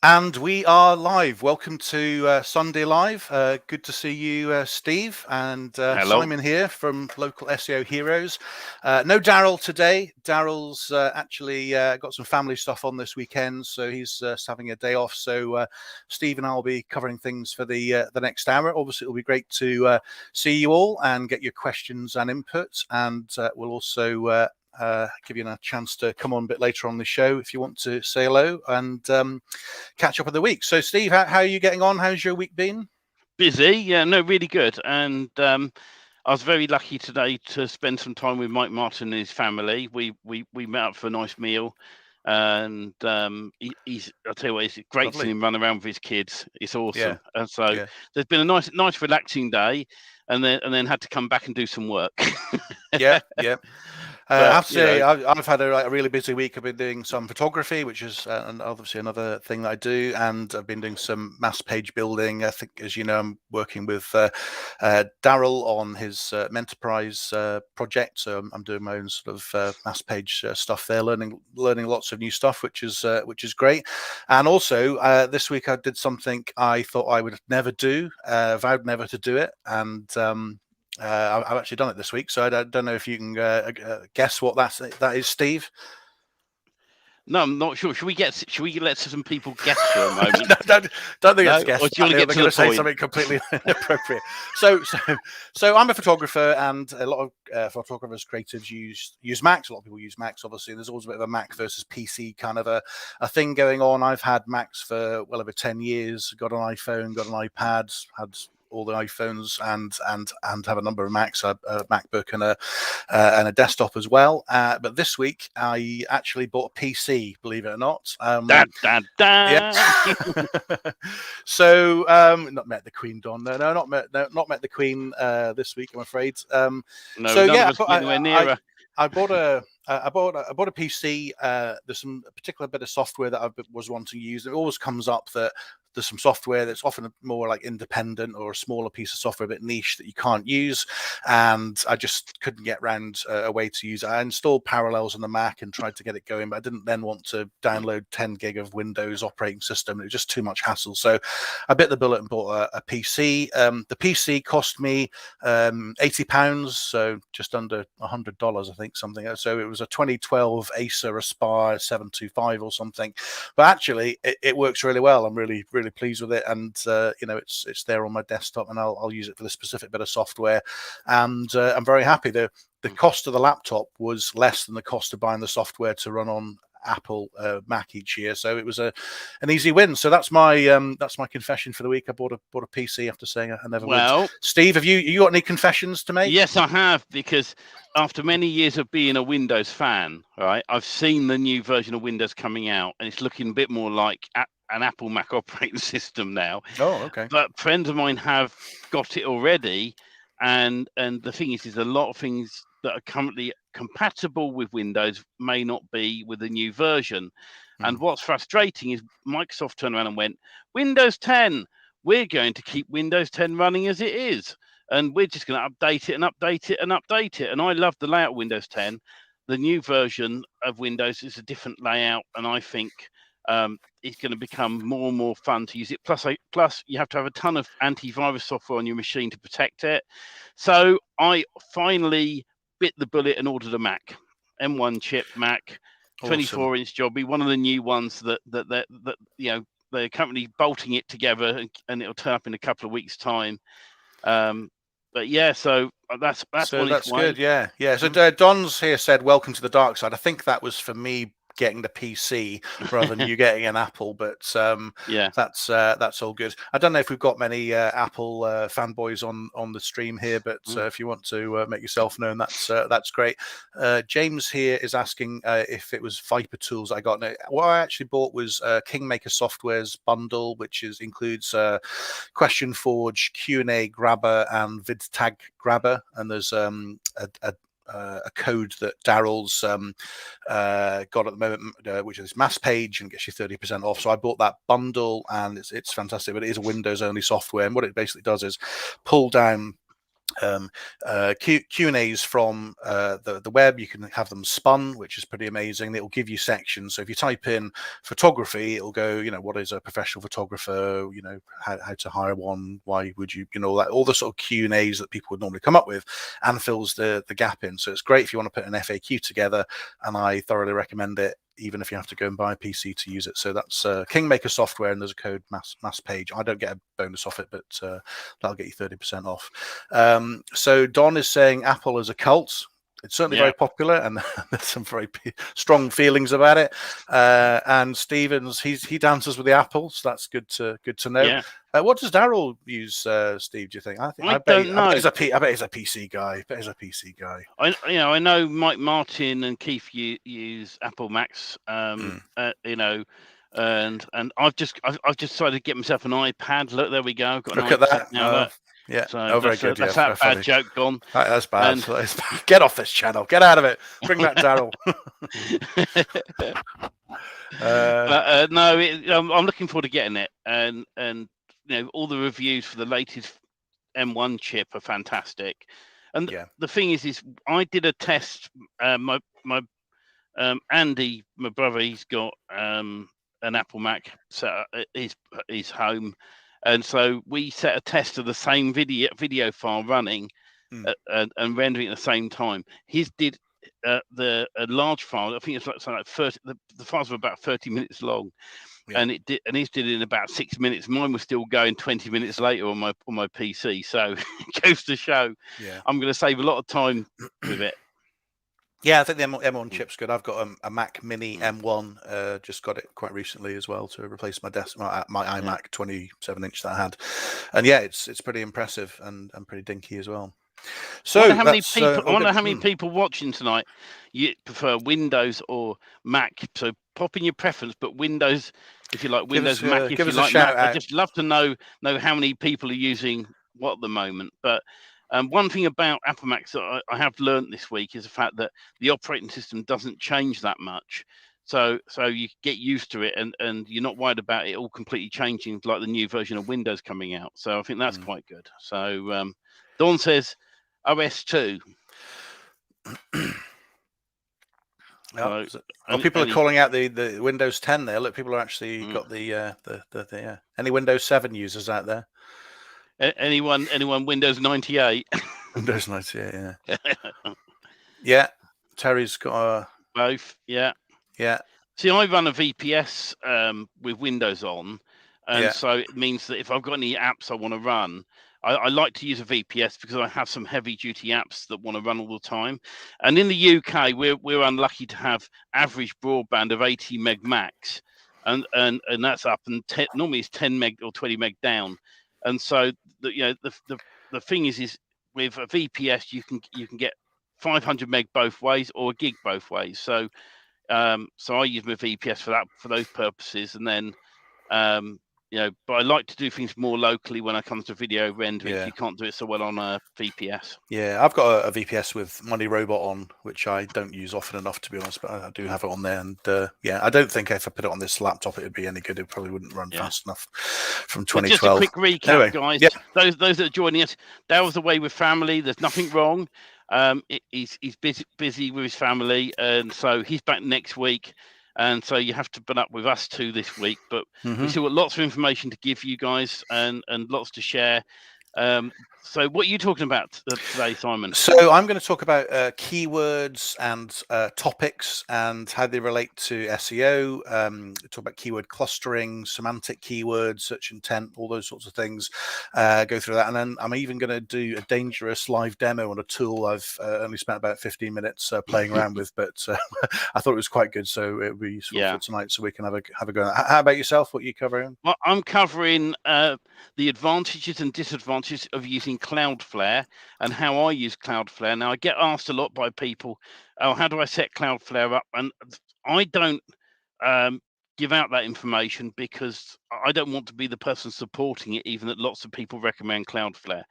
And we are live. Welcome to Sunday Live. Good to see you, Steve, and Simon here from Local SEO Heroes. No Daryl today. Daryl's actually got some family stuff on this weekend, so he's having a day off. So Steve and I will be covering things for the next hour. Obviously, it'll be great to see you all and get your questions and input, and we'll also give you a chance to come on a bit later on the show if you want to say hello and catch up of the week. So, Steve, how are you getting on? How's your week been? Busy, yeah, no, really good. And I was very lucky today to spend some time with Mike Martin and his family. We met up for a nice meal, and he's I'll tell you what, it's great Lovely. seeing him run around with his kids. It's awesome. Yeah. And so there's been a nice relaxing day, and then had to come back and do some work. Yeah. I have to say, I've had a really busy week. I've been doing some photography, which is obviously another thing that I do, and I've been doing some mass page building. I think, as you know, I'm working with Daryl on his Menterprise project, so I'm doing my own sort of mass page stuff there, learning lots of new stuff, which is great. And also this week I did something I thought I would never do, vowed never to do it, and I've actually done it this week, so I don't know if you can guess what that is, Steve. No, I'm not sure. Should we let some people guess for a moment? don't think it's guess. Or do you want to get to the point? Say something completely inappropriate. So I'm a photographer, and a lot of photographers, creatives use Macs. A lot of people use Macs. Obviously, there's always a bit of a Mac versus PC kind of a thing going on. I've had Macs for well over 10 years. Got an iPhone, got an iPad, had all the iPhones and have a number of Macs, a MacBook and a desktop as well. But this week I actually bought a PC, believe it or not. Yeah. So not met the Queen, Don. No, not met the Queen this week, I'm afraid. No, so yeah, I bought a PC. There's some particular bit of software that I was wanting to use. It always comes up that there's some software that's often more like independent or a smaller piece of software, a bit niche, that you can't use. And I just couldn't get around a way to use it. I installed Parallels on the Mac and tried to get it going, but I didn't then want to download 10 gig of Windows operating system. It was just too much hassle. So I bit the bullet and bought a PC. The PC cost me £80, so just under $100, I think, something. So it was a 2012 Acer Aspire 725 or something. But actually, it works really well. I'm really pleased with it, and it's there on my desktop, and I'll use it for the specific bit of software, and I'm very happy. The cost of the laptop was less than the cost of buying the software to run on Apple Mac each year, so it was an easy win. So that's my confession for the week. I bought a PC after saying I never would. Steve, have you got any confessions to make? Yes, I have, because after many years of being a Windows fan, right, I've seen the new version of Windows coming out, and it's looking a bit more like an Apple Mac operating system now. Oh, okay. But friends of mine have got it already, and the thing is a lot of things that are currently compatible with Windows may not be with the new version. And what's frustrating is Microsoft turned around and went, Windows 10, we're going to keep Windows 10 running as it is, and we're just going to update it and update it and update it. And I love the layout of Windows 10. The new version of Windows is a different layout, and I think it's going to become more and more fun to use it. Plus, you have to have a ton of antivirus software on your machine to protect it. So I finally bit the bullet and ordered a Mac, M1 chip Mac, 24-inch jobby, one of the new ones that they're currently bolting it together, and it'll turn up in a couple of weeks' time. But yeah, so that's good. Yeah. So Don's here said, "Welcome to the dark side." I think that was for me getting the PC rather than you getting an Apple, but that's all good. I don't know if we've got many Apple fanboys on the stream here, but if you want to make yourself known, that's great. James here is asking if it was Viper Tools I got. Now, what I actually bought was Kingmaker Software's bundle, which includes Question Forge, Q&A Grabber, and VidTag Grabber, and there's a code that Daryl's got at the moment, which is Mass Page, and gets you 30% off. So I bought that bundle, and it's fantastic. But it is a Windows only software, and what it basically does is pull down Q&As from the web. You can have them spun, which is pretty amazing. It will give you sections. So if you type in photography, it'll go, what is a professional photographer, how to hire one, why would you, all the sort of Q&As that people would normally come up with, and fills the gap in. So it's great if you want to put an FAQ together, and I thoroughly recommend it, even if you have to go and buy a PC to use it. So that's Kingmaker software, and there's a code mass page. I don't get a bonus off it, but that'll get you 30% off. So Don is saying Apple is a cult. It's certainly very popular, and there's some very strong feelings about it. And Stevens, he dances with the Apple, so that's good to know. Yeah. What does Daryl use, Steve? Do you think? I bet he's a PC guy. I know Mike Martin and Keith use Apple Macs. And I've just decided to get myself an iPad. Look, there we go. Got an Look at that now. Yeah. So very good. That's that bad joke gone. That's bad. Get off this channel. Get out of it. Bring back Daryl. I'm looking forward to getting it, and all the reviews for the latest M1 chip are fantastic. And the thing is I did a test. My Andy, my brother, he's got an Apple Mac set up at his home. And so we set a test of the same video file running and rendering at the same time. His did a large file. I think it's like 30. The files were about 30 minutes long, and his did it in about 6 minutes. Mine was still going 20 minutes later on my PC. So it goes to show, I'm going to save a lot of time with it. Yeah, I think the M1 chip's good. I've got a Mac Mini M1. Just got it quite recently as well to replace my iMac 27-inch that I had, and it's pretty impressive and pretty dinky as well. So I wonder how many people watching tonight you prefer Windows or Mac. So pop in your preference, but Windows if you like Windows, Mac if you like Mac. I'd just love to know how many people are using what at the moment. But one thing about Apple Macs that I have learned this week is the fact that the operating system doesn't change that much. So you get used to it, and you're not worried about it all completely changing like the new version of Windows coming out. So I think that's quite good. So Dawn says OS2. People are calling out the Windows 10 there. Look, people are actually got the any Windows 7 users out there? Anyone Windows 98? Windows 98, yeah. Terry's got both, yeah. See, I run a VPS with Windows on, and so it means that if I've got any apps I want to run, I like to use a VPS because I have some heavy-duty apps that want to run all the time. And in the UK, we're unlucky to have average broadband of 80 meg max, and that's up, and normally it's 10 meg or 20 meg down. And so the thing is with a VPS you can get 500 meg both ways or a gig both ways. So I use my VPS for those purposes, and then but I like to do things more locally when it comes to video rendering. You can't do it so well on a VPS. I've got a VPS with Money Robot on, which I don't use often enough, to be honest, but I do have it on there. And I don't think if I put it on this laptop it would be any good. It probably wouldn't run fast enough from 2012. Just a quick recap, guys. Those that are joining us, Daryl's away with family. There's nothing wrong. He's busy with his family, and so he's back next week. And so you have to put up with us two this week, but we still got lots of information to give you guys and lots to share. So what are you talking about today, Simon? So I'm going to talk about keywords and topics and how they relate to SEO. Talk about keyword clustering, semantic keywords, search intent, all those sorts of things. Go through that, and then I'm even going to do a dangerous live demo on a tool I've only spent about 15 minutes playing around with, but I thought it was quite good, so it'll be for tonight, so we can have a go. How about yourself? What are you covering? Well, I'm covering the advantages and disadvantages of using Cloudflare and how I use Cloudflare. Now, I get asked a lot by people, how do I set Cloudflare up? And I don't give out that information because I don't want to be the person supporting it, even that lots of people recommend Cloudflare.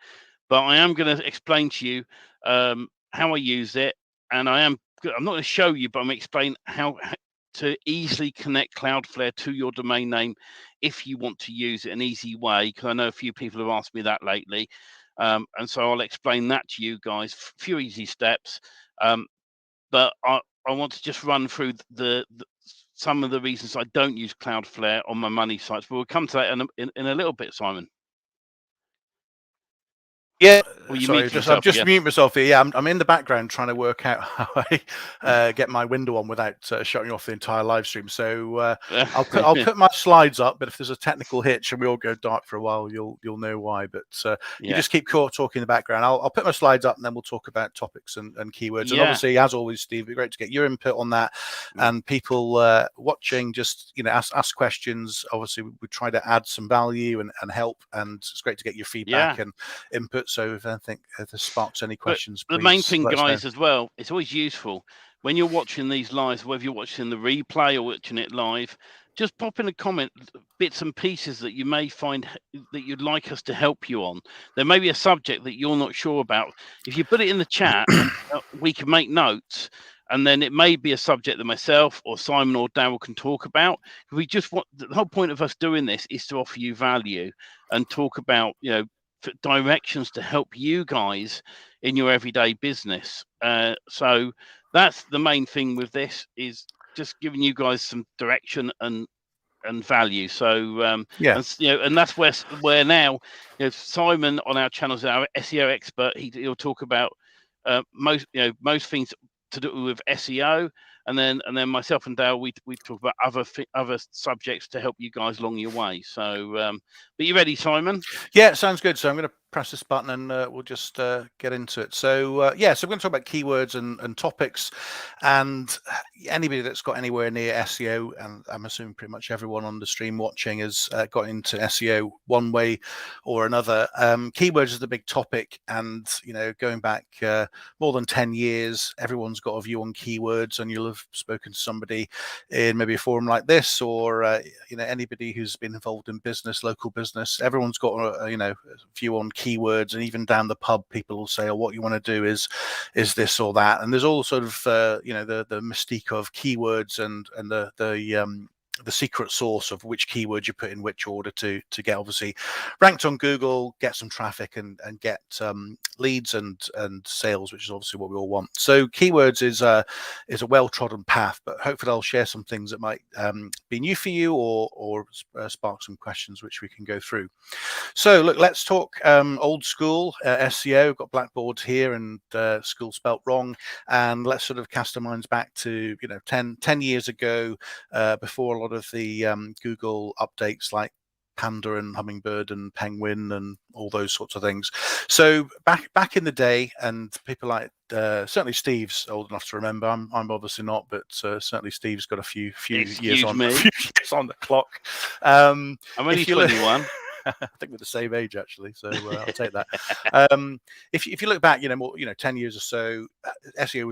But I am going to explain to you how I use it, and I'm not going to show you, but I'm going to explain how to easily connect Cloudflare to your domain name if you want to use it an easy way, because I know a few people have asked me that lately. And so I'll explain that to you guys, a few easy steps. But I want to just run through some of the reasons I don't use Cloudflare on my money sites. But we'll come to that in a little bit, Simon. Yeah, well, you sorry, I've just muted myself here. Yeah, I'm in the background trying to work out how I get my window on without shutting off the entire live stream. So I'll put my slides up, but if there's a technical hitch and we all go dark for a while, you'll know why. But you just keep talking in the background. I'll put my slides up and then we'll talk about topics and keywords. And obviously, as always, Steve, it'd be great to get your input on that. And people watching, just ask questions. Obviously, we try to add some value and help, and it's great to get your feedback and input. So if anything, if this sparks any questions, the main thing, guys, as well, it's always useful when you're watching these lives, whether you're watching the replay or watching it live, just pop in a comment bits and pieces that you may find that you'd like us to help you on. There may be a subject that you're not sure about. If you put it in the chat, and we can make notes, and then it may be a subject that myself or Simon or Darryl can talk about. We just want, the whole point of us doing this is to offer you value and talk about, directions to help you guys in your everyday business. So that's the main thing with this, is just giving you guys some direction and value. So and that's where now, Simon on our channel is our SEO expert. He'll talk about most things to do with SEO, and then myself and Dale, we talk about other subjects to help you guys along your way. So but you ready, Simon? Yeah, sounds good. So I'm going to press this button and we'll just get into it. So so we're going to talk about keywords and topics, and anybody that's got anywhere near SEO, and I'm assuming pretty much everyone on the stream watching has got into SEO one way or another. Keywords is the big topic, and going back more than 10 years, everyone's got a view on keywords, and you'll have spoken to somebody in maybe a forum like this, or anybody who's been involved in business, local business. Everyone's got a view on keywords, and even down the pub, people will say, "Oh, what you want to do is this or that." And there's all sort of the mystique of keywords and the secret sauce of which keywords you put in which order to get obviously ranked on Google, get some traffic, and get leads and sales, which is obviously what we all want. So keywords is a well-trodden path, but hopefully I'll share some things that might be new for you or spark some questions which we can go through. So look, let's talk old school SEO. Got blackboards here and school spelt wrong, and let's sort of cast our minds back to 10 years ago, before a lot of the Google updates like Panda and Hummingbird and Penguin and all those sorts of things. So back in the day, and people like certainly Steve's old enough to remember. I'm obviously not, but certainly Steve's got a few years on the clock. I'm only 21. I think we're the same age actually, so I'll take that. If you look back, more 10 years or so, SEO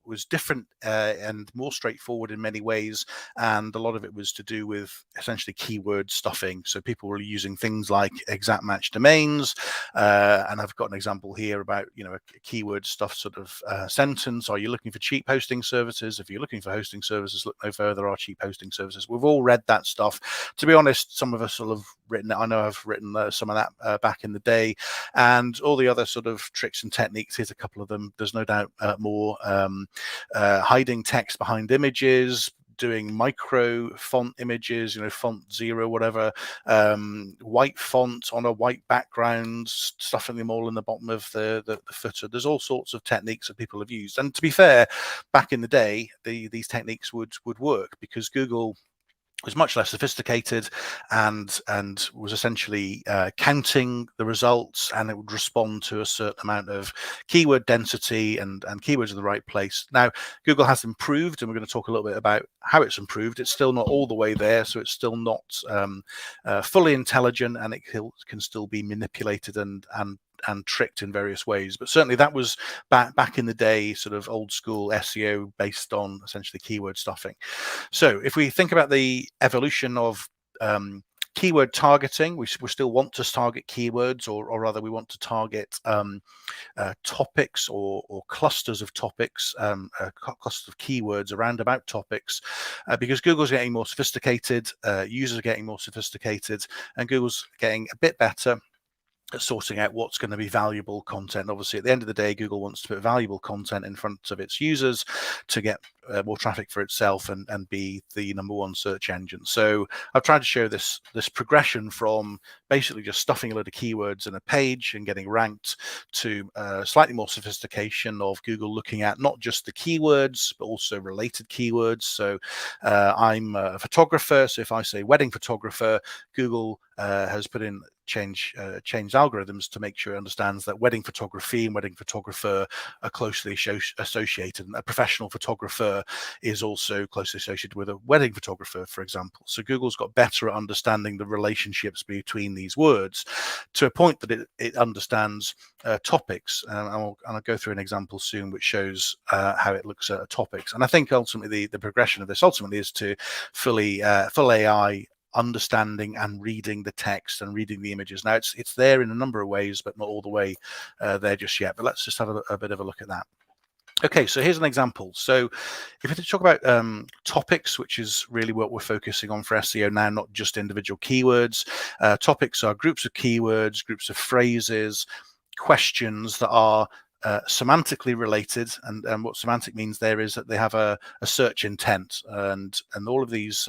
was different and more straightforward in many ways, and a lot of it was to do with essentially keyword stuffing. So people were using things like exact match domains, and I've got an example here about a keyword stuff sort of sentence. Are you looking for cheap hosting services? If you're looking for hosting services, look no further. There are cheap hosting services. We've all read that stuff. To be honest, some of us will have written it. I know I've written some of that back in the day, and all the other sort of tricks and techniques. Here's a couple of them. There's no doubt more. Hiding text behind images, doing micro font images, font 0, whatever, white font on a white background, stuffing them all in the bottom of the footer. There's all sorts of techniques that people have used. And to be fair, back in the day, these techniques would work because Google was much less sophisticated and was essentially counting the results, and it would respond to a certain amount of keyword density and keywords in the right place. Now, Google has improved, and we're going to talk a little bit about how it's improved. It's still not all the way there, so it's still not fully intelligent, and it can still be manipulated and tricked in various ways. But certainly that was back in the day, sort of old school SEO based on essentially keyword stuffing. So if we think about the evolution of keyword targeting, we still want to target keywords, or rather we want to target topics or clusters of topics, clusters of keywords around about topics, because Google's getting more sophisticated, users are getting more sophisticated, and Google's getting a bit better sorting out what's going to be valuable content. Obviously, at the end of the day, Google wants to put valuable content in front of its users to get more traffic for itself and be the #1 search engine. So I've tried to show this progression from basically just stuffing a load of keywords in a page and getting ranked to slightly more sophistication of Google looking at not just the keywords but also related keywords. So I'm a photographer, so if I say wedding photographer, Google has put in changed algorithms to make sure it understands that wedding photography and wedding photographer are closely associated, and a professional photographer is also closely associated with a wedding photographer, for example. So Google's got better at understanding the relationships between these words to a point that it understands topics, and I'll go through an example soon which shows how it looks at topics. And I think ultimately the progression of this ultimately is to full AI understanding and reading the text and reading the images. Now it's there in a number of ways, but not all the way there just yet. But let's just have a bit of a look at that. Okay, so here's an example. So if we talk about topics, which is really what we're focusing on for SEO now, not just individual keywords. Topics are groups of keywords, groups of phrases, questions that are semantically related, and what semantic means there is that they have a search intent, and all of these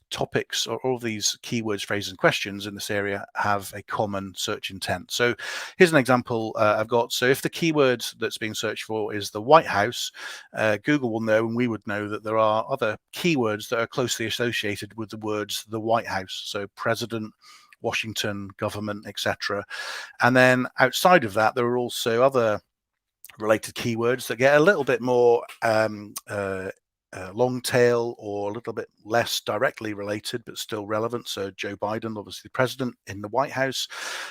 topics or all of these keywords, phrases, and questions in this area have a common search intent. So here's an example I've got. So if the keyword that's being searched for is the White House, Google will know, and we would know, that there are other keywords that are closely associated with the words the White House. So president, Washington, government, etc. And then outside of that, there are also other related keywords that get a little bit more long tail or a little bit less directly related, but still relevant. So Joe Biden, obviously the president in the White House,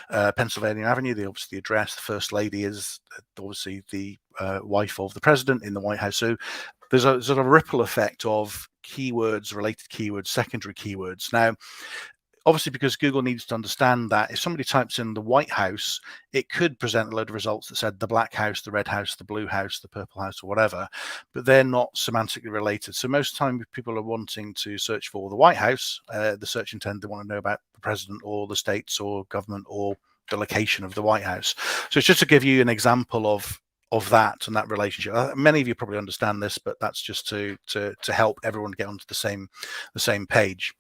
Pennsylvania Avenue, obviously the address, the first lady is obviously the wife of the president in the White House. So there's a sort of ripple effect of keywords, related keywords, secondary keywords. Now, obviously, because Google needs to understand that if somebody types in the White House, it could present a load of results that said the Black House, the Red House, the Blue House, the Purple House, or whatever, but they're not semantically related. So most of the time, if people are wanting to search for the White House, the search intent, they want to know about the president or the states or government or the location of the White House. So it's just to give you an example of that and that relationship. Many of you probably understand this, but that's just to help everyone get onto the same page.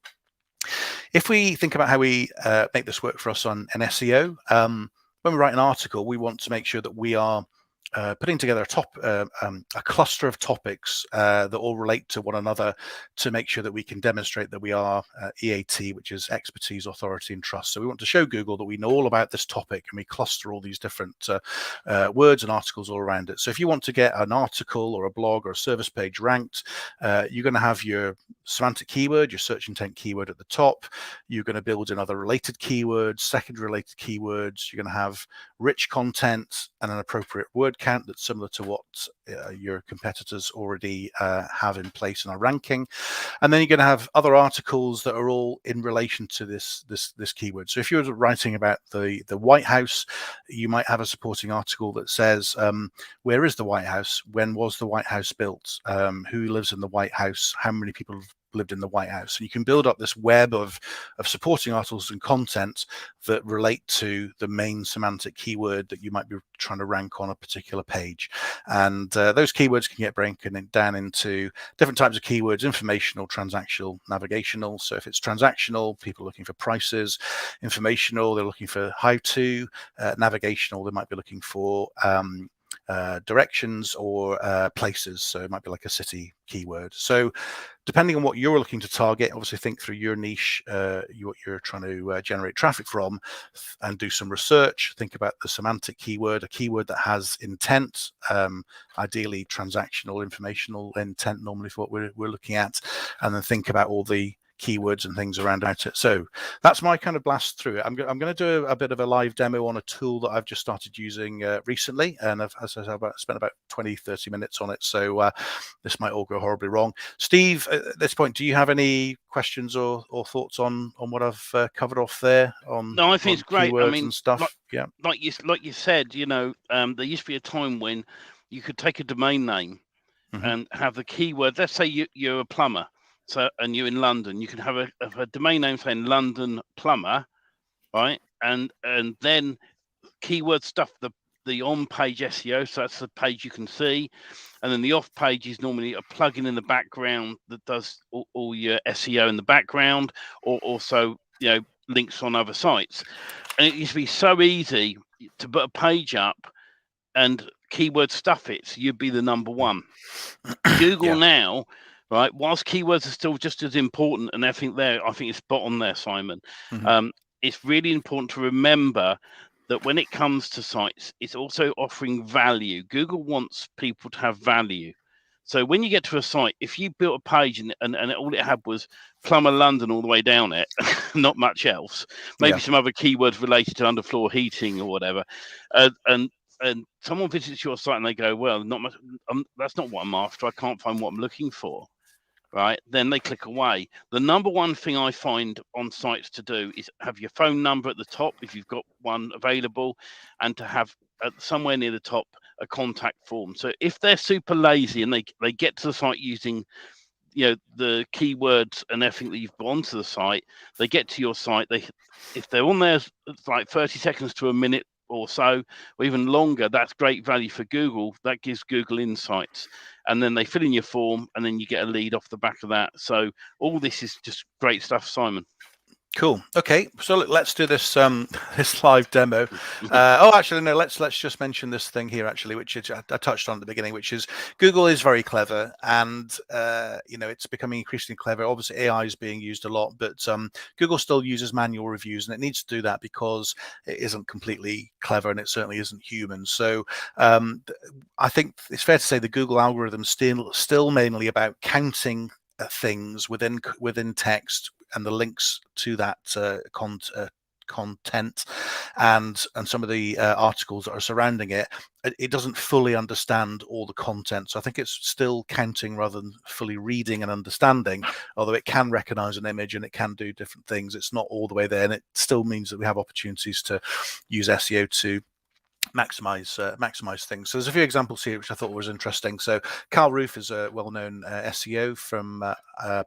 If we think about how we make this work for us on an SEO, when we write an article, we want to make sure that we are putting together a cluster of topics that all relate to one another to make sure that we can demonstrate that we are EAT, which is expertise, authority, and trust. So we want to show Google that we know all about this topic, and we cluster all these different words and articles all around it. So if you want to get an article or a blog or a service page ranked, you're going to have your semantic keyword, your search intent keyword at the top. You're going to build in other related keywords, secondary related keywords. You're going to have rich content and an appropriate word count that's similar to what your competitors already have in place and are ranking. And then you're going to have other articles that are all in relation to this keyword. So if you're writing about the White House, you might have a supporting article that says, where is the White House? When was the White House built? Who lives in the White House? How many people have lived in the White House? And you can build up this web of supporting articles and content that relate to the main semantic keyword that you might be trying to rank on a particular page. And those keywords can get broken down into different types of keywords: informational, transactional, navigational. So if it's transactional, people are looking for prices. Informational, they're looking for how-to. Navigational, they might be looking for directions or places. So it might be like a city keyword. So depending on what you're looking to target, obviously think through your niche, what you're trying to generate traffic from, and do some research. Think about the semantic keyword, a keyword that has intent, ideally transactional, informational intent normally for what we're looking at, and then think about all the keywords and things around it. So that's my kind of blast through it. I'm going to do a bit of a live demo on a tool that I've just started using recently, and I've spent about 20-30 minutes on it, so this might all go horribly wrong. Steve, at this point, do you have any questions or thoughts on what I've covered off there on? No, I think it's great. Keywords, I mean, and stuff. like you said, there used to be a time when you could take a domain name and have the keyword. Let's say you're a plumber. So, and you're in London, you can have a domain name saying London plumber, right? and then keyword stuff, the on-page SEO, so that's the page you can see, and then the off-page is normally a plugin in the background that does all your SEO in the background, or also links on other sites. And it used to be so easy to put a page up and keyword stuff it, so you'd be the number one. Google now, right? Whilst keywords are still just as important and everything there, I think it's spot on there, Simon. It's really important to remember that when it comes to sites, it's also offering value. Google wants people to have value. So when you get to a site, if you built a page and all it had was Plumber London all the way down it, not much else, maybe some other keywords related to underfloor heating or whatever, and someone visits your site and they go, well, not much, that's not what I'm after. I can't find what I'm looking for. Right, then they click away. The number one thing I find on sites to do is have your phone number at the top if you've got one available, and to have somewhere near the top a contact form. So if they're super lazy and they get to the site using the keywords and everything that you've put onto the site, they get to your site, if they're on there like 30 seconds to a minute or so, or even longer, that's great value for Google. That gives Google insights, and then they fill in your form, and then you get a lead off the back of that. So all this is just great stuff, Simon. Cool. Okay, so let's do this this live demo. Oh, actually, no. Let's just mention this thing here, actually, which I touched on at the beginning, which is Google is very clever, and it's becoming increasingly clever. Obviously, AI is being used a lot, but Google still uses manual reviews, and it needs to do that because it isn't completely clever, and it certainly isn't human. So I think it's fair to say the Google algorithm still mainly about counting things within text and the links to that content and some of the articles that are surrounding it. It doesn't fully understand all the content, so I think it's still counting rather than fully reading and understanding, although it can recognize an image and it can do different things. It's not all the way there, and it still means that we have opportunities to use SEO to maximize things. So there's a few examples here which I thought was interesting. So Carl Roof is a well-known SEO from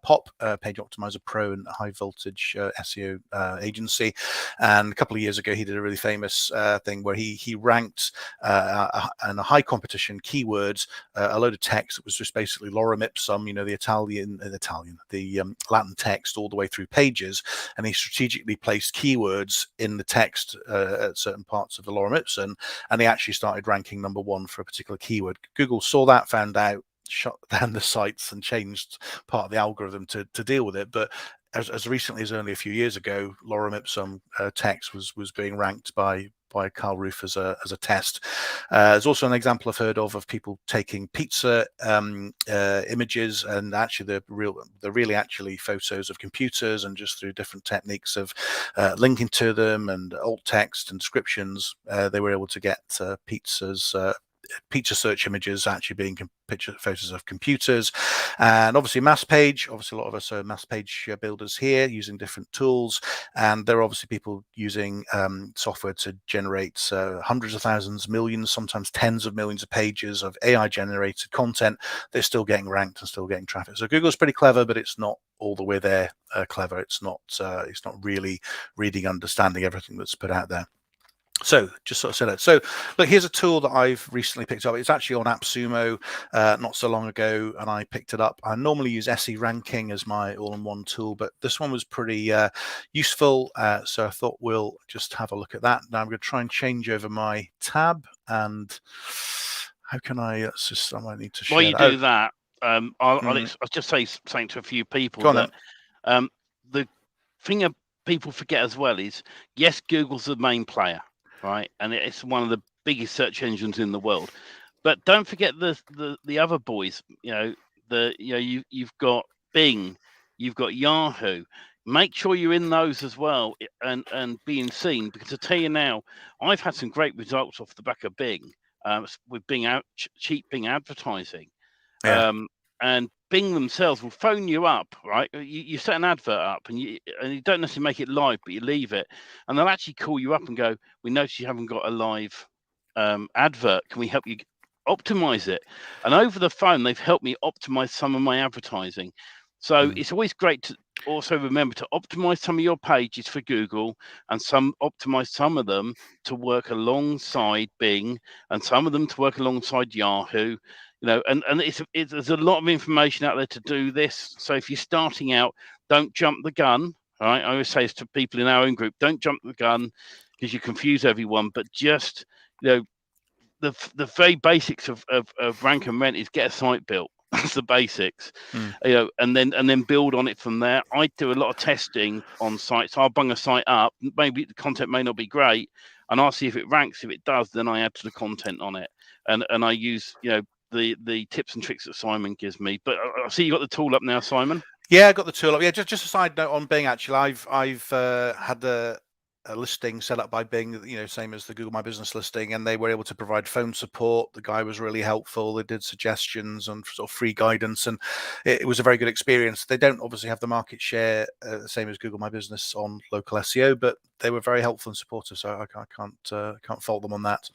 POP, Page Optimizer Pro, and high voltage SEO agency. And a couple of years ago, he did a really famous thing where he ranked in a high competition keywords a load of text that was just basically lorem ipsum, the Latin text all the way through pages, and he strategically placed keywords in the text at certain parts of the lorem ipsum, and he actually started ranking number one for a particular keyword. Google saw that, found out, shut down the sites, and changed part of the algorithm to deal with it. But as recently as only a few years ago, lorem ipsum text was being ranked by Carl Roof as a test. There's also an example I've heard of people taking pizza images, and actually they're really actually photos of computers, and just through different techniques of linking to them and alt text and descriptions, they were able to get pizza search images actually being picture photos of computers. And obviously mass page, obviously a lot of us are mass page builders here using different tools, and there are obviously people using software to generate hundreds of thousands, millions, sometimes tens of millions of pages of AI generated content. They're still getting ranked and still getting traffic. So Google's pretty clever, but it's not all the way there clever. It's not really reading, understanding everything that's put out there. So just sort of say that. So look, here's a tool that I've recently picked up. It's actually on AppSumo not so long ago, and I picked it up. I normally use SE Ranking as my all-in-one tool, but this one was pretty useful, so I thought we'll just have a look at that. Now I'm going to try and change over my tab, and how can I might need to share. While you do that, I'll just say something to a few people that the thing people forget as well is, yes, Google's the main player, right? And it's one of the biggest search engines in the world. But don't forget the other boys. You've got Bing, you've got Yahoo. Make sure you're in those as well and being seen, because I tell you now, I've had some great results off the back of Bing with cheap Bing advertising. Yeah. And Bing themselves will phone you up, right? You set an advert up, and you don't necessarily make it live, but you leave it, and they'll actually call you up and go, "We notice you haven't got a live advert. Can we help you optimize it?" And over the phone, they've helped me optimize some of my advertising. So it's always great to also remember to optimize some of your pages for Google, and optimize some of them to work alongside Bing, and some of them to work alongside Yahoo. And there's a lot of information out there to do this. So if you're starting out, don't jump the gun. All right, I always say this to people in our own group: don't jump the gun, because you confuse everyone. But just the very basics of rank and rent is get a site built. That's the basics. And then build on it from there. I do a lot of testing on sites. I'll bung a site up. Maybe the content may not be great, and I'll see if it ranks. If it does, then I add to the content on it, and I use the tips and tricks that Simon gives me. But I see you got the tool up now, Simon. Yeah, I got the tool up. Yeah, just a side note on Bing. Actually, I've had a listing set up by Bing, same as the Google My Business listing, and they were able to provide phone support. The guy was really helpful. They did suggestions and sort of free guidance, and it was a very good experience. They don't obviously have the market share the same as Google My Business on local SEO, but they were very helpful and supportive, so I can't fault them on that.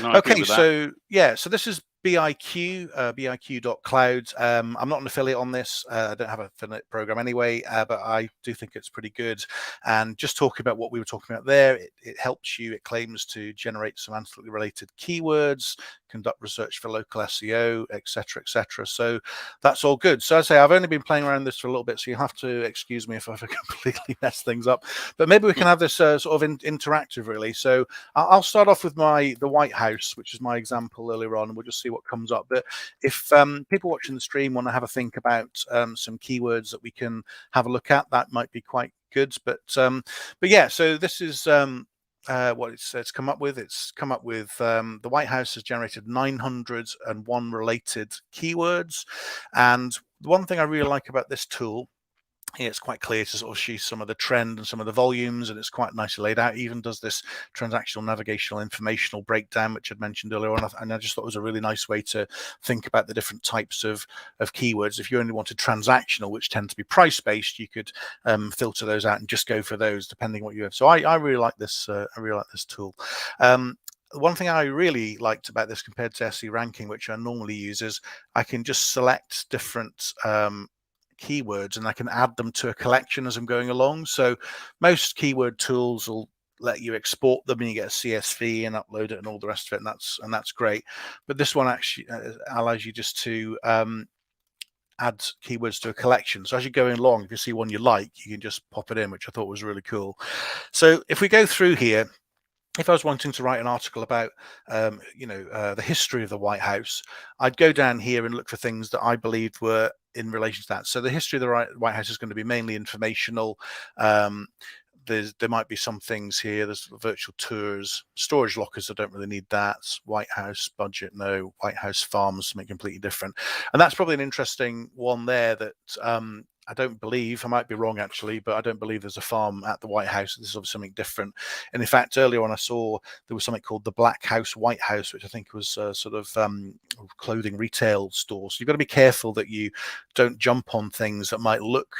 No, I agree Okay, with that. so yeah, so this is BIQ, biq.cloud. I'm not an affiliate on this. I don't have an affiliate program anyway, but I do think it's pretty good. And just talking about what we were talking about there, it helps you, it claims to generate semantically related keywords, conduct research for local SEO, etc., etc. So that's all good. So I say I've only been playing around with this for a little bit, so you have to excuse me if I've completely messed things up. But maybe we can have this sort of interactive, really. So I'll start off with the White House, which is my example earlier on, and we'll just see what comes up. But if people watching the stream want to have a think about some keywords that we can have a look at, that might be quite good. But yeah, so this is what it's come up with. It's come up with the White House has generated 901 related keywords. And the one thing I really like about this tool, it's quite clear to sort of see some of the trend and some of the volumes, and it's quite nicely laid out. It even does this transactional, navigational, informational breakdown, which I'd mentioned earlier on, and I just thought it was a really nice way to think about the different types of keywords. If you only wanted transactional, which tend to be price-based, you could filter those out and just go for those, depending what you have. So I really like this. I really like this tool. One thing I really liked about this compared to SE ranking, which I normally use, is I can just select different keywords and I can add them to a collection as I'm going along. So most keyword tools will let you export them and you get a CSV and upload it and all the rest of it, and that's great. But this one actually allows you just to add keywords to a collection. So as you're going along, if you see one you like, you can just pop it in, which I thought was really cool. So if we go through here, if I was wanting to write an article about, the history of the White House, I'd go down here and look for things that I believed were in relation to that. So the history of the White House is going to be mainly informational. There might be some things here. There's virtual tours, storage lockers. I don't really need that. White House budget, no. White House farms, something completely different. And that's probably an interesting one there that I don't believe, I might be wrong actually, but I don't believe there's a farm at the White House. This is obviously something different. And in fact, earlier on I saw there was something called the Black House, White House, which I think was sort of clothing retail store. So you've got to be careful that you don't jump on things that might look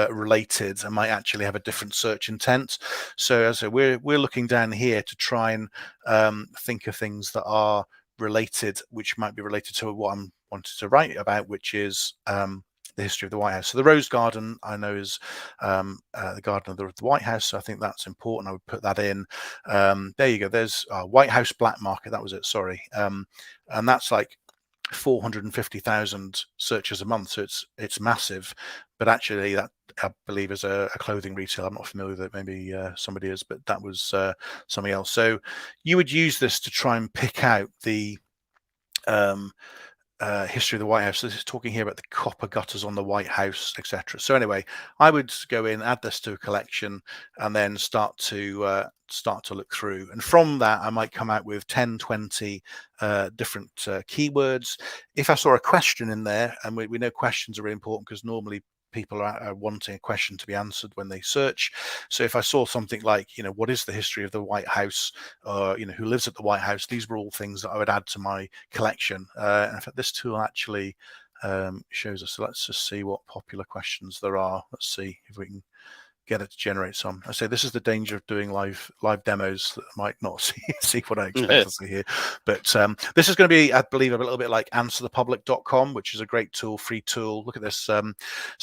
related and might actually have a different search intent. So as we're looking down here to try and think of things that are related, which might be related to what I'm wanted to write about, which is the history of the White House. So the Rose Garden, I know, is the garden of the White House. So I think that's important. I would put that in. There you go. There's White House black market. That was it. Sorry. And that's like 450,000 searches a month. So it's massive. But actually, that I believe is a clothing retailer. I'm not familiar with it. Maybe somebody is, but that was something else. So you would use this to try and pick out the history of the White House. So this is talking here about the copper gutters on the White House, etc. So anyway, I would go in, add this to a collection, and then start to look through. And from that, I might come out with 10, 20 different keywords. If I saw a question in there, and we know questions are really important because normally people are wanting a question to be answered when they search. So if I saw something like, what is the history of the White House, or who lives at the White House, these were all things that I would add to my collection. And in fact, this tool actually shows us. So let's just see what popular questions there are. Let's see if we can get it to generate some. I say this is the danger of doing live demos that I might not see what I expect to see here. But this is going to be, I believe, a little bit like answerthepublic.com, which is a great tool, free tool. Look at this. So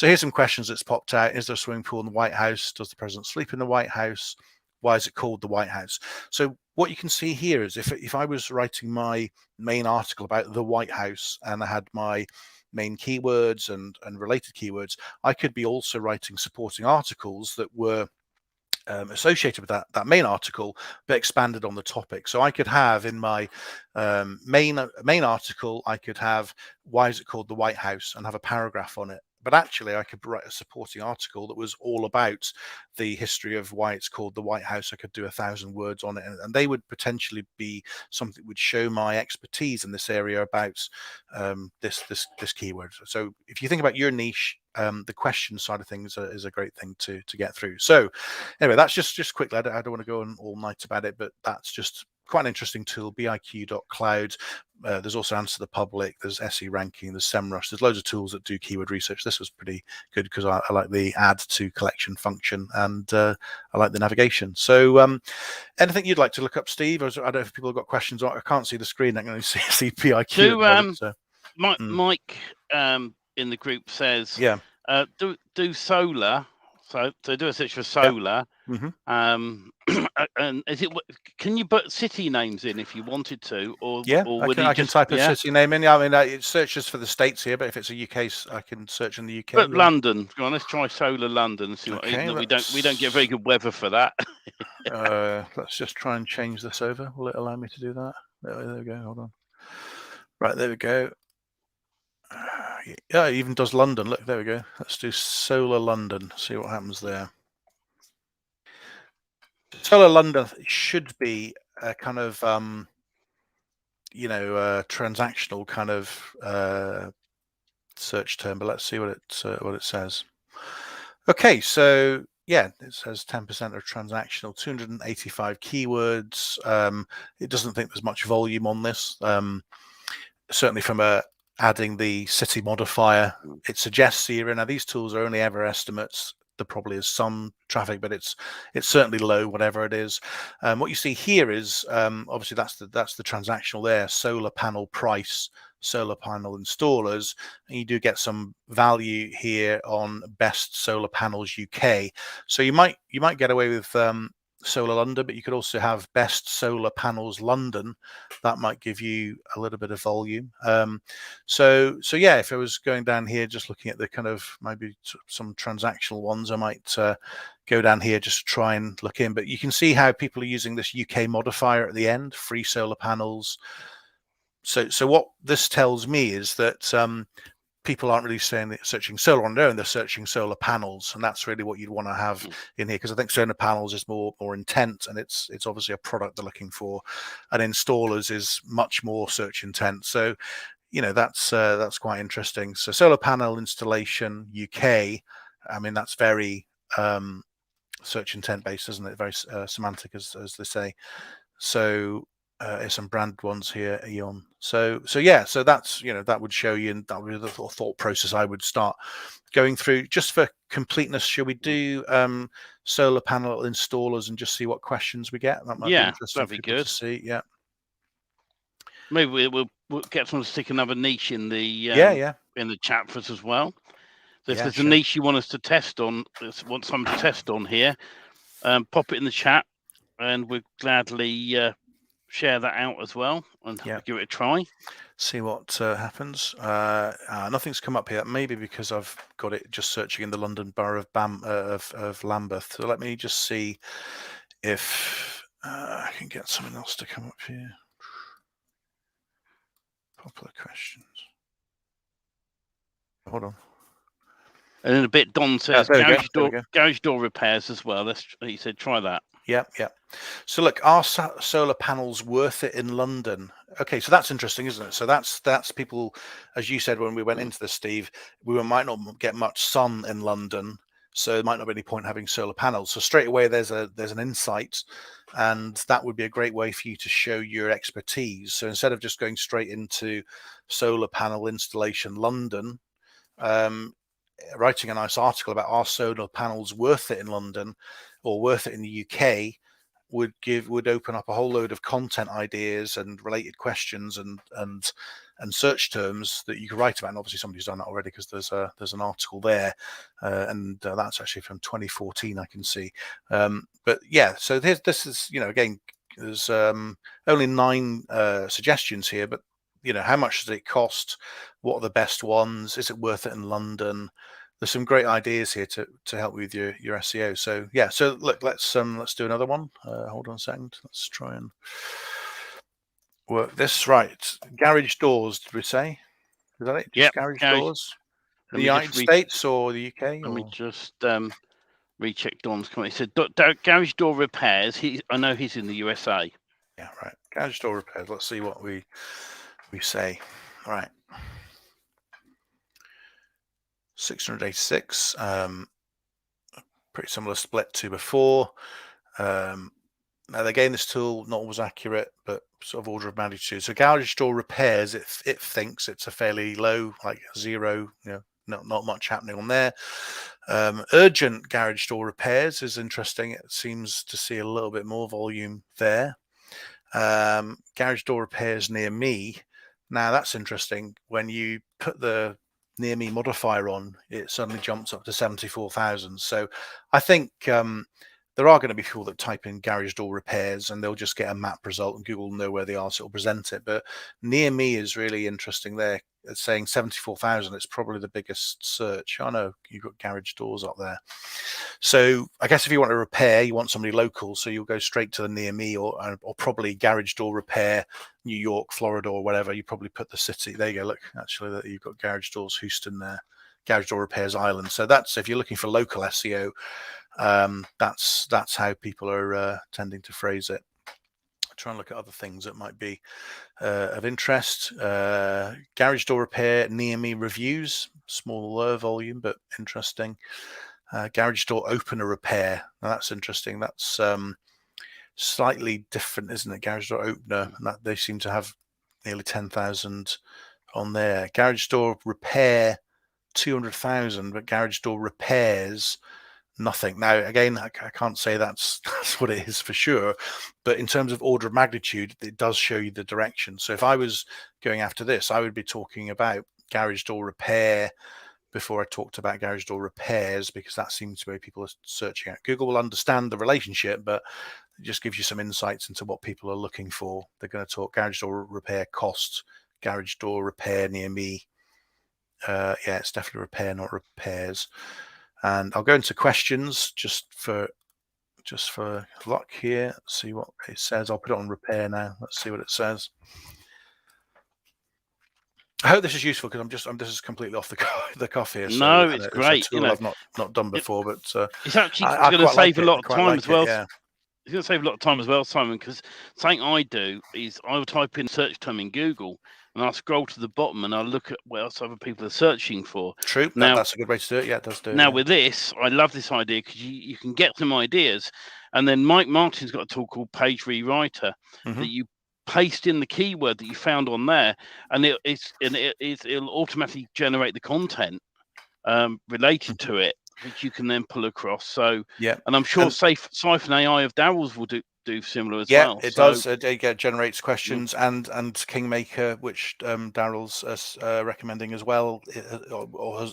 here's some questions that's popped out. Is there a swimming pool in the White House? Does the president sleep in the White House? Why is it called the White House? So what you can see here is if I was writing my main article about the White House and I had my main keywords and related keywords, I could be also writing supporting articles that were associated with that main article, but expanded on the topic. So I could have in my main article, I could have why is it called the White House and have a paragraph on it. But actually, I could write a supporting article that was all about the history of why it's called the White House. I could do 1,000 words on it, and they would potentially be something that would show my expertise in this area about this keyword. So if you think about your niche, the question side of things is a great thing to get through. So anyway, that's just quickly. I don't want to go on all night about it, but that's just quite an interesting tool. biq.cloud. There's also Answer the Public. There's SE Ranking. There's SEMrush. There's loads of tools that do keyword research. This was pretty good because I like the add to collection function, and I like the navigation. So anything you'd like to look up, Steve? Or I don't know if people have got questions. I can't see the screen. I can only see biq. Mike in the group says, yeah, do solar. So do a search for solar. Yeah. And is it? Can you put city names in if you wanted to, or I can type a city name in. I mean, it searches for the states here, but if it's a UK, I can search in the UK. But London, go on, let's try solar London and see what. Okay, we don't get very good weather for that. Let's just try and change this over. Will it allow me to do that? There we go. Hold on. Right, there we go. Yeah, it even does London. Look, there we go. Let's do solar London. See what happens there. Solar London should be a kind of transactional kind of search term, but let's see what it says. Okay, so yeah, it says 10% of transactional, 285 keywords. It doesn't think there's much volume on this. Certainly from adding the city modifier, it suggests here. Now these tools are only ever estimates. There probably is some traffic, but it's certainly low, whatever it is. What you see here is obviously that's the transactional there, solar panel price, solar panel installers, and you do get some value here on best solar panels UK. So you might get away with Solar London, but you could also have best solar panels London. That might give you a little bit of volume. So yeah, if I was going down here, just looking at the kind of maybe some transactional ones, I might go down here just to try and look in. But you can see how people are using this UK modifier at the end, free solar panels. So what this tells me is that people aren't really searching solar on their own, they're searching solar panels, and that's really what you'd want to have in here, because I think solar panels is more intent, and it's obviously a product they're looking for, and installers is much more search intent. So that's quite interesting. So solar panel installation UK, I mean, that's very search intent based, isn't it? Very semantic, as they say. So there's some brand ones here, Eon. So yeah, so that's, that would show you, and that would be the thought process I would start going through. Just for completeness, should we do solar panel installers and just see what questions we get? That might be interesting for people to see. Yeah, maybe we'll get someone to stick another niche in the in the chat for us as well. So if there's a niche you want us to test on, want someone to test on here, pop it in the chat, and we'll gladly share that out as well and give it a try. See what happens. Nothing's come up here. Maybe because I've got it just searching in the London Borough of Lambeth. So let me just see if I can get something else to come up here. Popular questions. Hold on. And in a bit, Don says garage door repairs as well. He said try that. Yeah. So look, are solar panels worth it in London? Okay, so that's interesting, isn't it? So that's people, as you said when we went into this, Steve, we might not get much sun in London, so there might not be any point having solar panels. So straight away there's an insight, and that would be a great way for you to show your expertise. So instead of just going straight into solar panel installation London, writing a nice article about are solar panels worth it in London or worth it in the UK would open up a whole load of content ideas and related questions and search terms that you could write about. And obviously somebody's done that already, because there's an article there, and that's actually from 2014, I can see. But yeah, so this is, again, there's only 9 suggestions here, but how much does it cost? What are the best ones? Is it worth it in London? There's some great ideas here to help with your SEO. So yeah, so look, let's do another one. Hold on a second. Let's try and work this right. Garage doors, did we say? Is that it? Just garage doors? The United States or the UK? Let me just recheck Don's comment. He said garage door repairs. I know he's in the USA. Yeah, right. Garage door repairs. Let's see what we say. All right. 686. Pretty similar split to before. Now again, this tool not always accurate, but sort of order of magnitude. So garage door repairs, it thinks it's a fairly low, like 0. Not much happening on there. Urgent garage door repairs is interesting. It seems to see a little bit more volume there. Garage door repairs near me. Now that's interesting. When you put the near me modifier on, it suddenly jumps up to 74,000. So I think there are going to be people that type in garage door repairs and they'll just get a map result and Google will know where they are, so it'll present it. But near me is really interesting there. It's saying 74,000. It's probably the biggest search. I know you've got garage doors up there. So I guess if you want to repair, you want somebody local, so you'll go straight to the near me or probably garage door repair, New York, Florida, or whatever. You probably put the city. There you go. Look, actually, you've got garage doors, Houston there, garage door repairs, Ireland. So that's, if you're looking for local SEO, that's how people are tending to phrase it. Try and look at other things that might be of interest. Garage door repair near me reviews, smaller volume but interesting. Garage door opener repair. Now that's interesting. That's slightly different, isn't it? Garage door opener, and that they seem to have nearly 10,000 on there. Garage door repair 200,000, but garage door repairs nothing. Now again, I can't say that's what it is for sure, but in terms of order of magnitude, it does show you the direction. So if I was going after this, I would be talking about garage door repair before I talked about garage door repairs, because that seems to be what people are searching at. Google will understand the relationship, but it just gives you some insights into what people are looking for. They're going to talk garage door repair cost, garage door repair near me. Yeah, it's definitely repair, not repairs. And I'll go into questions just for luck here. Let's see what it says. I'll put it on repair now. Let's see what it says. I hope this is useful, because this is completely off the cuff here. So no, it's great. It's a tool I've not done before, but it's actually going to save a lot of time as well. Yeah. It's going to save a lot of time as well, Simon, because something I do is I will type in search term in Google and I'll scroll to the bottom and I'll look at what else other people are searching for. True. Now, that's a good way to do it. Yeah, it does do it. Now, with this, I love this idea because you can get some ideas. And then Mike Martin's got a tool called Page Rewriter that you paste in the keyword that you found on there, and it'll automatically generate the content related to it, which you can then pull across. So yeah, and I'm sure Siphon AI of Darrell's will do similar as well. Yeah, it does. It generates questions, and Kingmaker, which Darrell's recommending as well,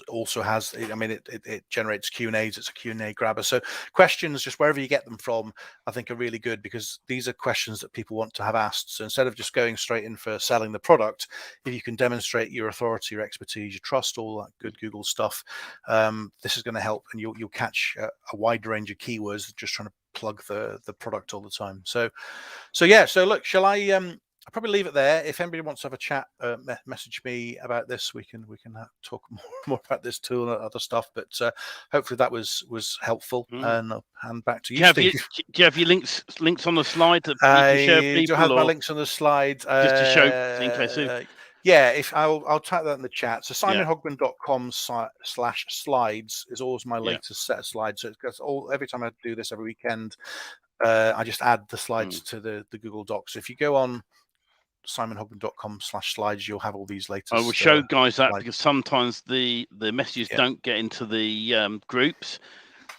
also has. I mean, it generates Q&As. It's a Q&A grabber. So questions, just wherever you get them from, I think are really good, because these are questions that people want to have asked. So instead of just going straight in for selling the product, if you can demonstrate your authority, your expertise, your trust, all that good Google stuff, this is going to help, and you'll catch a wide range of keywords just trying to plug the product all the time. So yeah, so look, shall I'll probably leave it there. If anybody wants to have a chat, message me about this. We can talk more about this tool and other stuff, but hopefully that was helpful. And I'll hand back to you, Steve. Do you have your links on the slide that you can share with people? Do I have my links on the slide? Just to show in case. Yeah, if I'll type that in the chat. So simonhogman.com/slides is always my latest set of slides. So it's every time I do this every weekend, I just add the slides to the Google Docs. So if you go on simonhogman.com/slides, you'll have all these latest. I will show guys that slides. because sometimes the messages don't get into the groups.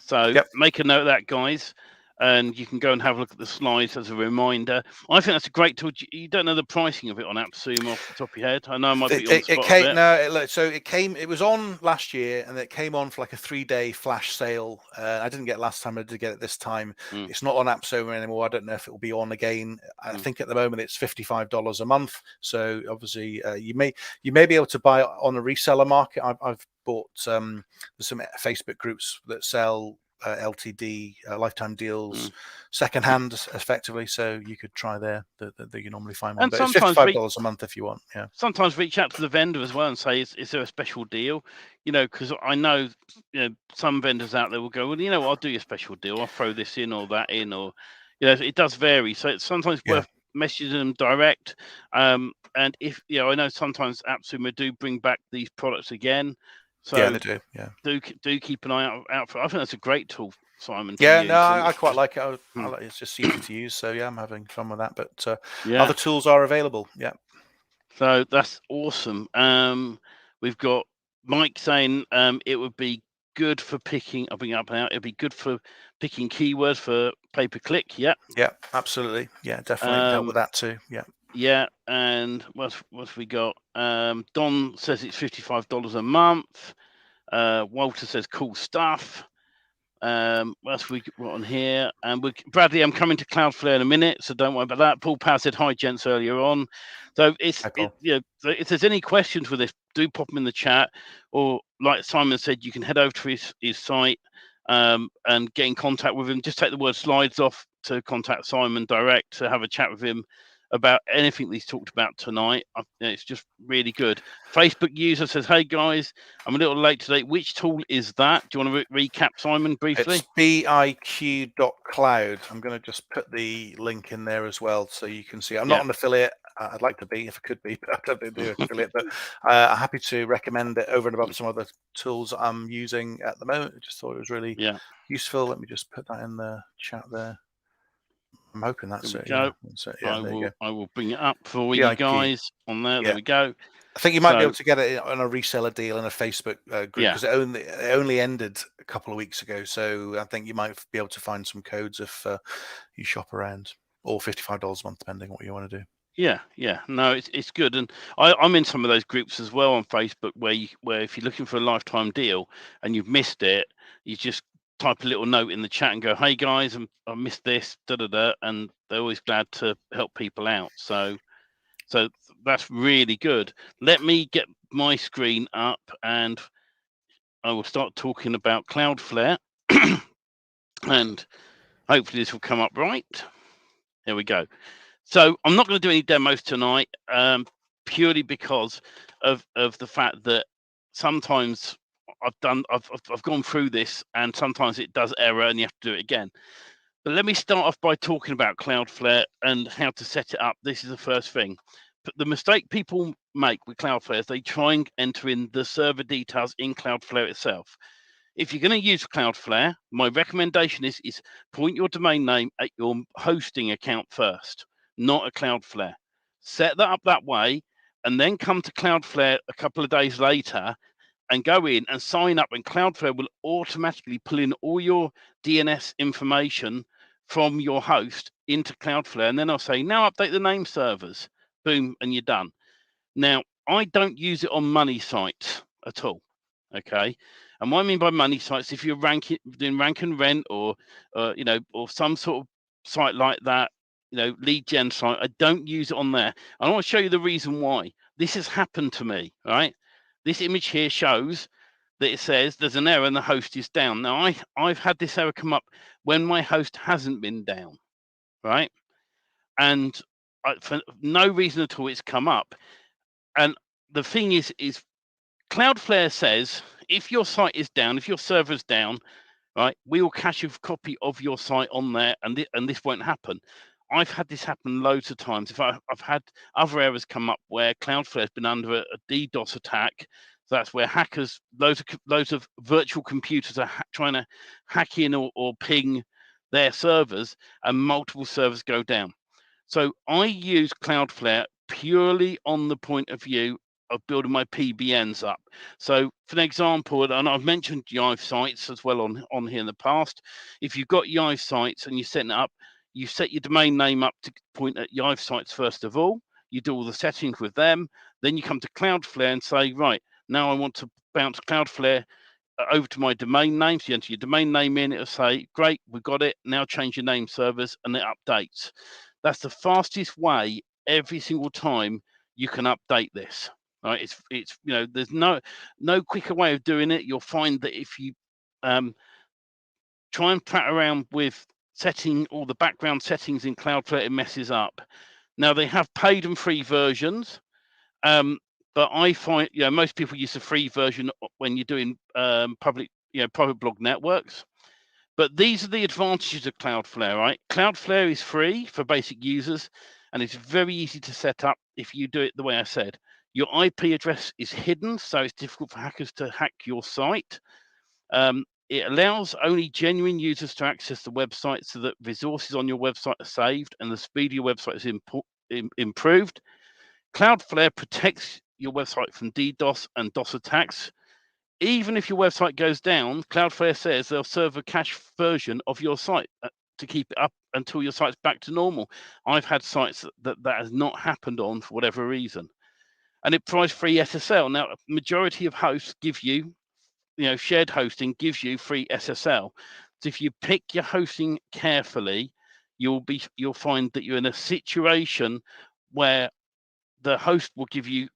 So make a note of that, guys, and you can go and have a look at the slides as a reminder. I think that's a great tool. You don't know the pricing of it on AppSumo off the top of your head. I know I might put you on the spot a bit. No, so it was on last year, and it came on for like a 3-day flash sale. I didn't get it last time. I did get it this time. It's not on AppSumo anymore. I don't know if it will be on again. I think at the moment it's $55 a month. So obviously you may be able to buy it on a reseller market. I've bought there's some Facebook groups that sell LTD lifetime deals secondhand effectively, so you could try there that you normally find one. And but it's $55 a month if you want. Sometimes reach out to the vendor as well and say, is there a special deal? Because I know some vendors out there will go, well, I'll do you a special deal, I'll throw this in or that in, or it does vary, so it's sometimes worth messaging them direct. And if I know sometimes AppSumo do bring back these products again, so they do. Do keep an eye out for it. I think that's a great tool, Simon. I quite like it. It's just easy to use, so I'm having fun with that. But other tools are available. So that's awesome. We've got Mike saying it would be good for picking. I'll bring it up now. It'd be good for picking keywords for pay-per-click. Yeah, absolutely. Definitely help with that too. Yeah, and what have we got? Don says it's $55 a month. Walter says cool stuff. What else we got on here? And Bradley, I'm coming to Cloudflare in a minute, so don't worry about that. Paul Power said hi, gents, earlier on. So if there's any questions with this, do pop them in the chat, or like Simon said, you can head over to his site and get in contact with him. Just take the word slides off to contact Simon direct to have a chat with him about anything that he's talked about tonight. It's just really good. Facebook user says, hey guys, I'm a little late today. Which tool is that? Do you want to recap, Simon, briefly? It's biq.cloud. I'm going to just put the link in there as well so you can see. I'm not an affiliate. I'd like to be if I could be, but I don't think do affiliate. But I'm happy to recommend it over and above some other tools I'm using at the moment. I just thought it was really useful. Let me just put that in the chat there. I'm hoping that's it. I will bring it up for you guys on there. There we go. I think you might be able to get it on a reseller deal in a Facebook group because it only ended a couple of weeks ago. So I think you might be able to find some codes if you shop around, or $55 a month, depending on what you want to do. No, it's good, and I'm in some of those groups as well on Facebook where if you're looking for a lifetime deal and you've missed it, you just type a little note in the chat and go, hey guys, I missed this, and they're always glad to help people out. So that's really good. Let me get my screen up and I will start talking about Cloudflare and hopefully this will come up right. There we go. So I'm not going to do any demos tonight, purely because of the fact that sometimes I've gone through this and sometimes it does error and you have to do it again. But let me start off by talking about Cloudflare and how to set it up. This is the first thing. But the mistake people make with Cloudflare is they try and enter in the server details in Cloudflare itself. If you're going to use Cloudflare, my recommendation is point your domain name at your hosting account first, not a Cloudflare. Set that up that way, and then come to Cloudflare a couple of days later and go in and sign up, and Cloudflare will automatically pull in all your DNS information from your host into Cloudflare. And then I'll say, now update the name servers. Boom, and you're done. Now, I don't use it on money sites at all. Okay. And what I mean by money sites, if you're doing rank and rent or some sort of site like that, lead gen site, I don't use it on there. I want to show you the reason why. This has happened to me, right? This image here shows that it says there's an error and the host is down. Now, I've had this error come up when my host hasn't been down, right? And for no reason at all, it's come up. And the thing is Cloudflare says, if your site is down, if your server's down, right, we will cache a copy of your site on there, and this won't happen. I've had this happen loads of times. I've had other errors come up where Cloudflare has been under a DDoS attack. So that's where hackers, loads of virtual computers are trying to hack in or ping their servers, and multiple servers go down. So I use Cloudflare purely on the point of view of building my PBNs up. So for an example, and I've mentioned Yive sites as well on here in the past. If you've got Yive sites and you're setting it up, you set your domain name up to point at Yive sites first of all. You do all the settings with them. Then you come to Cloudflare and say, right, now I want to bounce Cloudflare over to my domain name. So you enter your domain name in, it'll say, great, we've got it. Now change your name servers, and it updates. That's the fastest way every single time you can update this. Right? It's there's no quicker way of doing it. You'll find that if you try and prat around with setting all the background settings in Cloudflare, it messes up. Now they have paid and free versions. But I find, most people use the free version when you're doing public, private blog networks. But these are the advantages of Cloudflare, right? Cloudflare is free for basic users, and it's very easy to set up if you do it the way I said. Your IP address is hidden, so it's difficult for hackers to hack your site. It allows only genuine users to access the website so that resources on your website are saved and the speed of your website is improved. Cloudflare protects your website from DDoS and DOS attacks. Even if your website goes down, Cloudflare says they'll serve a cache version of your site to keep it up until your site's back to normal. I've had sites that has not happened on for whatever reason. And it provides free SSL. Now, a majority of hosts give you, shared hosting gives you free SSL. So if you pick your hosting carefully, you'll find that you're in a situation where the host will give you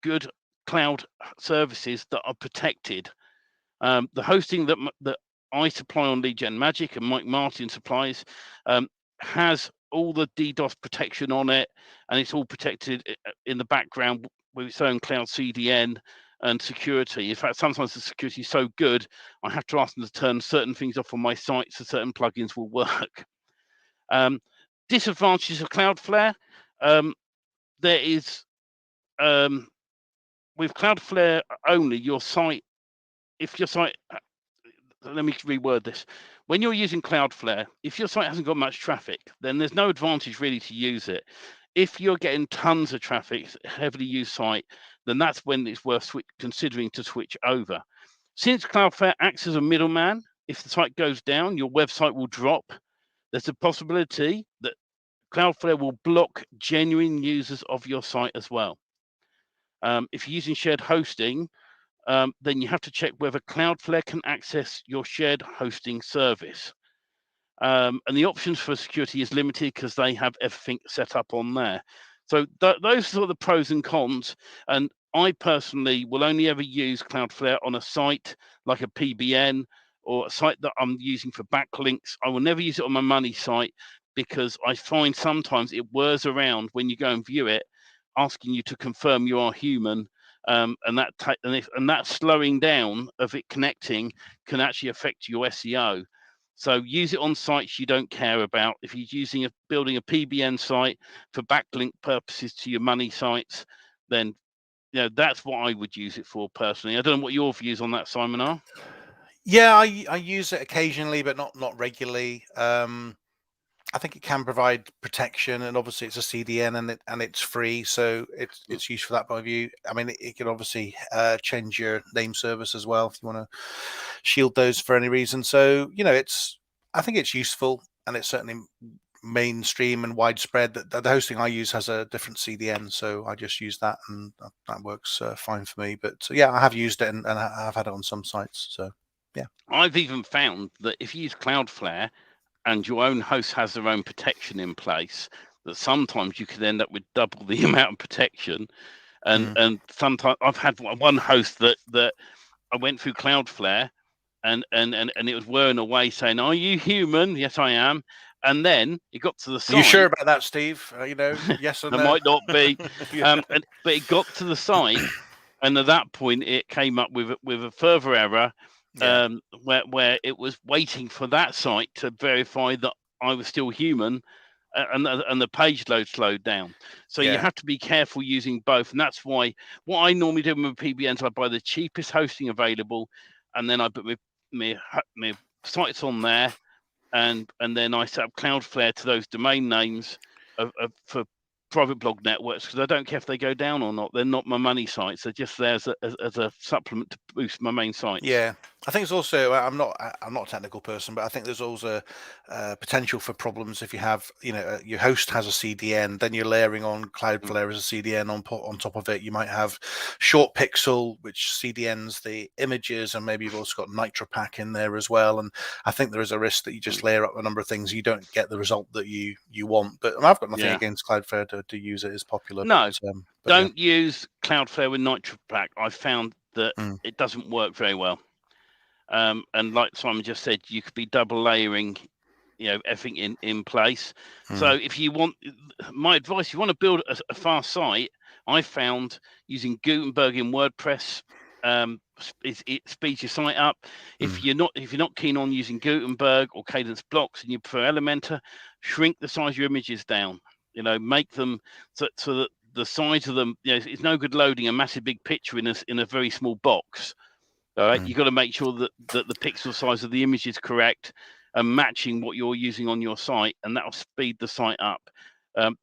good cloud services that are protected. The hosting that I supply on Lead Gen Magic and Mike Martin supplies has all the DDoS protection on it, and it's all protected in the background with its own cloud CDN and security. In fact, sometimes the security is so good, I have to ask them to turn certain things off on my site so certain plugins will work. Disadvantages of Cloudflare. There is with Cloudflare only, your site, if your site, let me reword this. When you're using Cloudflare, if your site hasn't got much traffic, then there's no advantage really to use it. If you're getting tons of traffic, heavily used site, then that's when it's worth considering to switch over. Since Cloudflare acts as a middleman, if the site goes down, your website will drop. There's a possibility that Cloudflare will block genuine users of your site as well. If you're using shared hosting, then you have to check whether Cloudflare can access your shared hosting service. And the options for security is limited because they have everything set up on there. So those are sort of the pros and cons. And I personally will only ever use Cloudflare on a site like a PBN or a site that I'm using for backlinks. I will never use it on my money site because I find sometimes it whirs around when you go and view it, asking you to confirm you are human, and that slowing down of it connecting can actually affect your SEO. So use it on sites you don't care about. If you're building a PBN site for backlink purposes to your money sites, then that's what I would use it for personally. I don't know what your views on that, Simon, are. Yeah, I use it occasionally, but not regularly. I think it can provide protection, and obviously it's a CDN and it's free, so it's used for that point of view. I mean, it can obviously change your name service as well if you want to shield those for any reason. So I think it's useful, and it's certainly mainstream and widespread. That the hosting I use has a different CDN, so I just use that, and that works fine for me. But yeah, I have used it, and I've had it on some sites. So yeah, I've even found that if you use Cloudflare and your own host has their own protection in place, that sometimes you could end up with double the amount of protection. And sometimes I've had one host that I went through Cloudflare and it was whirring away saying, "Are you human?" Yes, I am. And then it got to the site. Are you sure about that, Steve? Yes or no? There might not be. Yeah. But it got to the site, and at that point, it came up with a further error, Yeah. where it was waiting for that site to verify that I was still human, and the page load slowed down. So you Yeah. have to be careful using both, and that's why what I normally do with PBNs, I buy the cheapest hosting available, and then I put my sites on there, and then I set up Cloudflare to those domain names for private blog networks because I don't care if they go down or not. They're not my money sites. They're just there as a supplement to boost my main sites. Yeah, I think it's also I'm not a technical person, but I think there's also potential for problems if you have your host has a CDN, then you're layering on Cloudflare as a CDN on top of it. You might have Short Pixel, which CDNs the images, and maybe you've also got NitroPack in there as well. And I think there is a risk that you just layer up a number of things, you don't get the result that you want. But I've got nothing against Cloudflare to use it as popular. No, but don't use Cloudflare with NitroPack. I found that it doesn't work very well. And like Simon just said, you could be double layering, everything in place. So if you want, my advice, you want to build a fast site, I found using Gutenberg in WordPress, it speeds your site up. If you're not keen on using Gutenberg or Cadence blocks and you prefer Elementor, shrink the size of your images down. Make them so that the size of them, it's no good loading a massive big picture in a very small box. All right, you've got to make sure that the pixel size of the image is correct and matching what you're using on your site, and that'll speed the site up.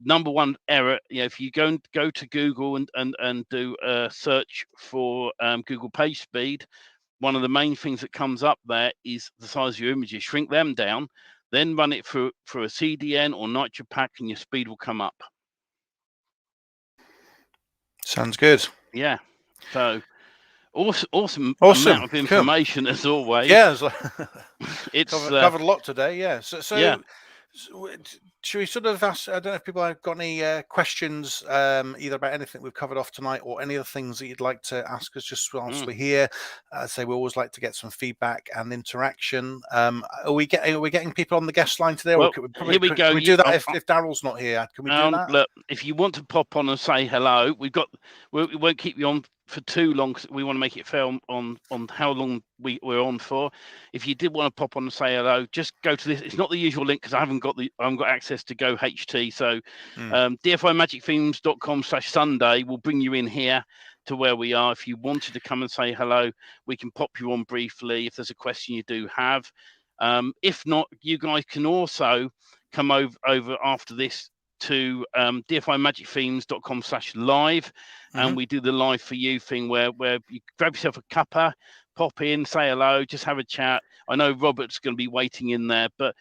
Number one error, if you go to Google and do a search for Google page speed, one of the main things that comes up there is the size of your images. Shrink them down, then run it through a CDN or NitroPack, and your speed will come up. Sounds good. Yeah. So awesome amount of information as always. Yeah, it's covered a lot today. Yeah. So yeah. Should we sort of ask? I don't know if people have got any questions, either about anything we've covered off tonight or any other things that you'd like to ask us just whilst we're here. We always like to get some feedback and interaction. Are we getting people on the guest line today? Well, here we go. Can we do that if Daryl's not here? Can we do that? Look, if you want to pop on and say hello, we won't keep you on for too long because we want to make it fair on how long we're on for. If you did want to pop on and say hello, just go to this. It's not the usual link because I haven't got access to Go HT. So dfimagicthemes.com/Sunday will bring you in here to where we are. If you wanted to come and say hello, we can pop you on briefly if there's a question you do have. If not, you guys can also come over after this to dfimagicthemes.com/live, and we do the live for you thing where you grab yourself a cuppa, pop in, say hello, just have a chat. I know Robert's going to be waiting in there, but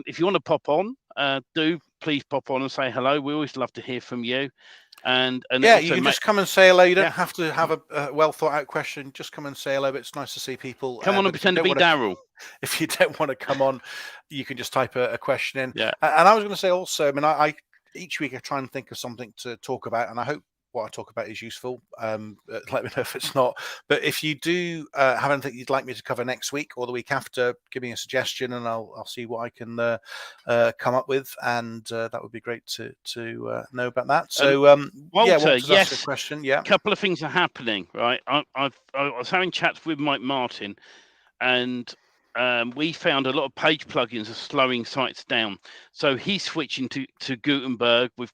if you want to pop on, do please pop on and say hello. We always love to hear from you. And yeah, you can just come and say hello. You don't have to have a well thought out question. Just come and say hello. It's nice to see people. Come on and pretend to be Daryl. If you don't want to come on, you can just type a question in. Yeah. And I was going to say also, I mean, I each week I try and think of something to talk about, and I hope what I talk about is useful. Let me know if it's not. But if you do have anything you'd like me to cover next week or the week after, give me a suggestion, and I'll see what I can come up with, and that would be great to know about that. So, Walter, yes, a question. Yeah, a couple of things are happening, right? I was having chats with Mike Martin, and we found a lot of page plugins are slowing sites down. So he's switching to Gutenberg with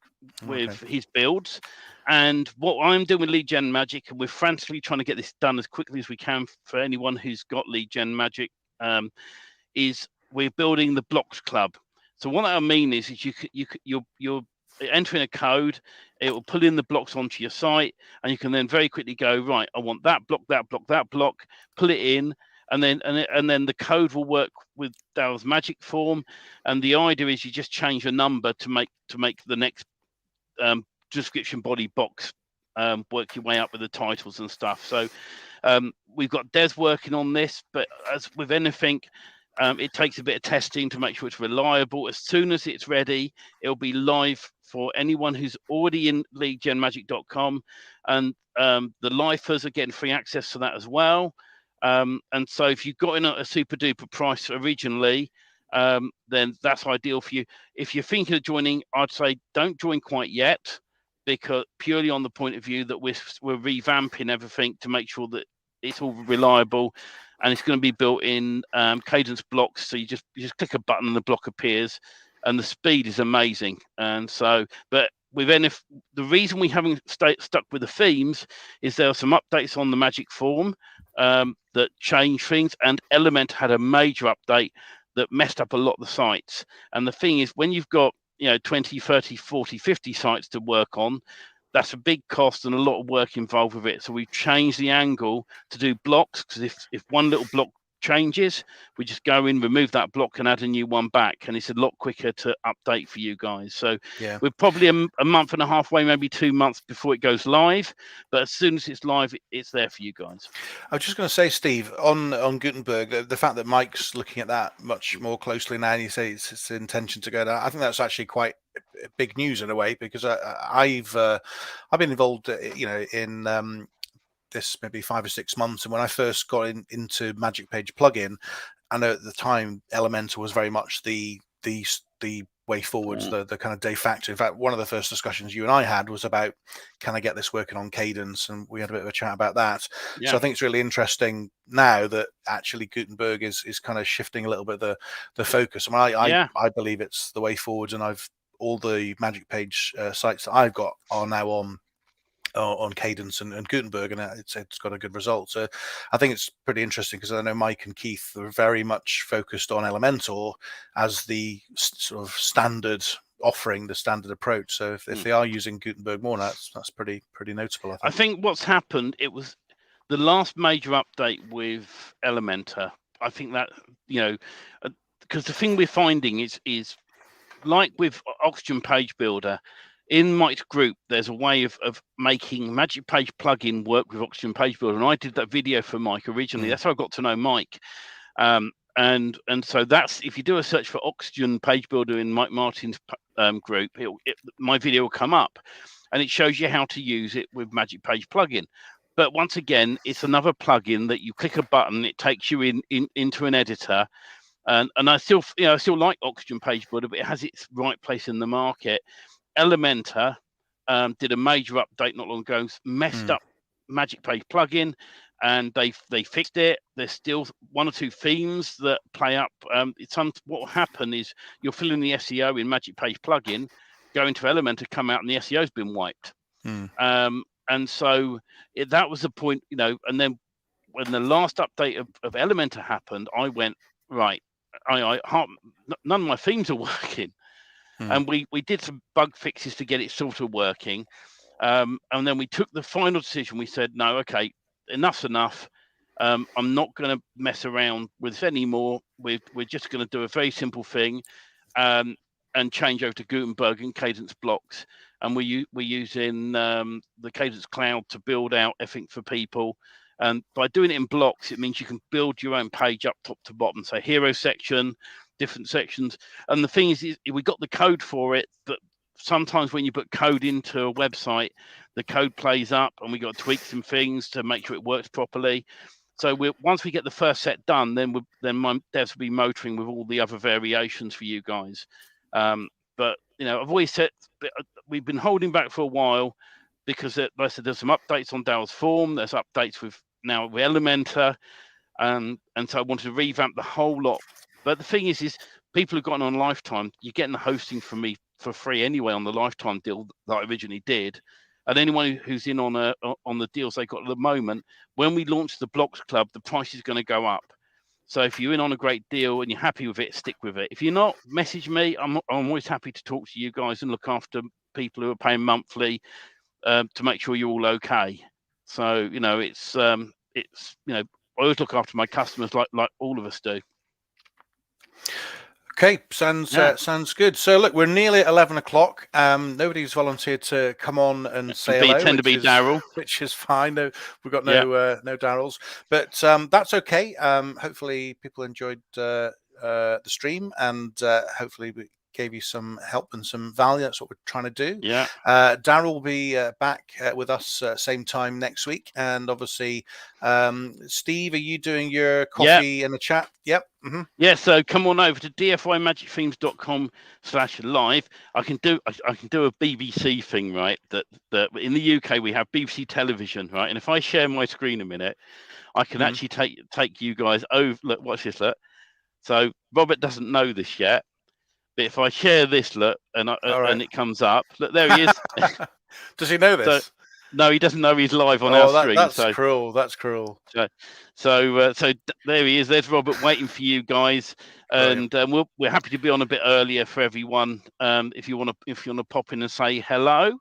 his builds. And what I'm doing with Lead Gen Magic, and we're frantically trying to get this done as quickly as we can for anyone who's got Lead Gen Magic, is we're building the blocks club. So what I mean is you're entering a code, it will pull in the blocks onto your site, and you can then very quickly go, right, I want that block, pull it in, and then the code will work with Daryl's magic form. And the idea is you just change a number to make the next description body box work your way up with the titles and stuff. So we've got Des working on this, but as with anything, it takes a bit of testing to make sure it's reliable. As soon as it's ready, it'll be live for anyone who's already in leadgenmagic.com, and the lifers are getting free access to that as well. And so if you've got in a super duper price originally, then that's ideal for you. If you're thinking of joining, I'd say don't join quite yet, because purely on the point of view that we're revamping everything to make sure that it's all reliable, and it's going to be built in Cadence blocks. So you just click a button and the block appears, and the speed is amazing. And so, but the reason we haven't stuck with the themes is there are some updates on the Magic form that change things, and Element had a major update that messed up a lot of the sites. And the thing is, when you've got 20, 30, 40, 50 sites to work on. That's a big cost and a lot of work involved with it. So we've changed the angle to do blocks, because if one little block changes, we just go in, remove that block and add a new one back, and it's a lot quicker to update for you guys. So Yeah, we're probably a month and a half away, maybe 2 months before it goes live, but as soon as it's live, it's there for you guys. I was just going to say, Steve, on Gutenberg, the fact that Mike's looking at that much more closely now, and you say it's his intention to go down, I think that's actually quite big news in a way, because I've been involved, in this maybe 5 or 6 months, and when I first got into Magic Page plugin, I know at the time Elementor was very much the way forwards, the kind of de facto. In fact, one of the first discussions you and I had was about, can I get this working on Cadence, and we had a bit of a chat about that. So I think it's really interesting now that actually Gutenberg is kind of shifting a little bit the focus. I believe it's the way forwards, and all the Magic Page sites that I've got are now on Cadence and Gutenberg, and it's got a good result. So I think it's pretty interesting, because I know Mike and Keith are very much focused on Elementor as the sort of standard offering, the standard approach. So if they are using Gutenberg more, that's pretty notable, I think what's happened, it was the last major update with Elementor. I think that, because the thing we're finding is like with Oxygen Page Builder, in Mike's group, there's a way of making Magic Page plugin work with Oxygen Page Builder, and I did that video for Mike originally. That's how I got to know Mike. And so that's, if you do a search for Oxygen Page Builder in Mike Martin's group, my video will come up, and it shows you how to use it with Magic Page plugin. But once again, it's another plugin that you click a button, it takes you into an editor. And I still like Oxygen Page Builder, but it has its right place in the market. Elementor did a major update not long ago, messed up Magic Page plugin, and they fixed it. There's still 1 or 2 themes that play up. What will happen is you'll fill in the SEO in Magic Page plugin, go into Elementor, come out, and the SEO's been wiped. And so that was the point, and then when the last update of Elementor happened, I went, right, none of my themes are working. And we did some bug fixes to get it sort of working. And then we took the final decision. We said, no, okay, enough's enough. I'm not going to mess around with this anymore. We're just going to do a very simple thing and change over to Gutenberg and Cadence blocks. And we're using the Cadence Cloud to build out everything for people. And by doing it in blocks, it means you can build your own page up top to bottom. So hero section, different sections. And the thing is we got the code for it, but sometimes when you put code into a website, the code plays up, and we got to tweak some things to make sure it works properly. So once we get the first set done, then my devs will be motoring with all the other variations for you guys. But I've always said we've been holding back for a while, because like I said, there's some updates on Daryl's form. There's updates with Elementor, and so I wanted to revamp the whole lot. But the thing is people have gotten on Lifetime. You're getting the hosting from me for free anyway on the Lifetime deal that I originally did. And anyone who's in on the deals they got at the moment, when we launch the Blocks Club, the price is going to go up. So if you're in on a great deal and you're happy with it, stick with it. If you're not, message me. I'm always happy to talk to you guys and look after people who are paying monthly to make sure you're all okay. So it's I always look after my customers like all of us do. Okay, sounds good. So look, we're nearly at 11 o'clock. Nobody's volunteered to come on and say hello. Tend to be Daryl, which is fine. No, we've got no Daryls, but that's okay. Hopefully, people enjoyed the stream, and hopefully we gave you some help and some value. That's what we're trying to do. Yeah. Daryl will be back with us same time next week, and obviously, Steve, are you doing your coffee in the chat? Yep. Mm-hmm. Yeah, so come on over to dfymagicthemes.com/live. I can do a BBC thing, right? That in the UK we have BBC television, right? And if I share my screen a minute, I can actually take you guys over. Look, watch this, look. So Robert doesn't know this yet, but if I share this, look, and it comes up, look, there he is. Does he know this? No, he doesn't know he's live on our stream. That's So cruel. That's cruel. so there he is. There's Robert waiting for you guys, and we're happy to be on a bit earlier for everyone. If you want to pop in and say hello,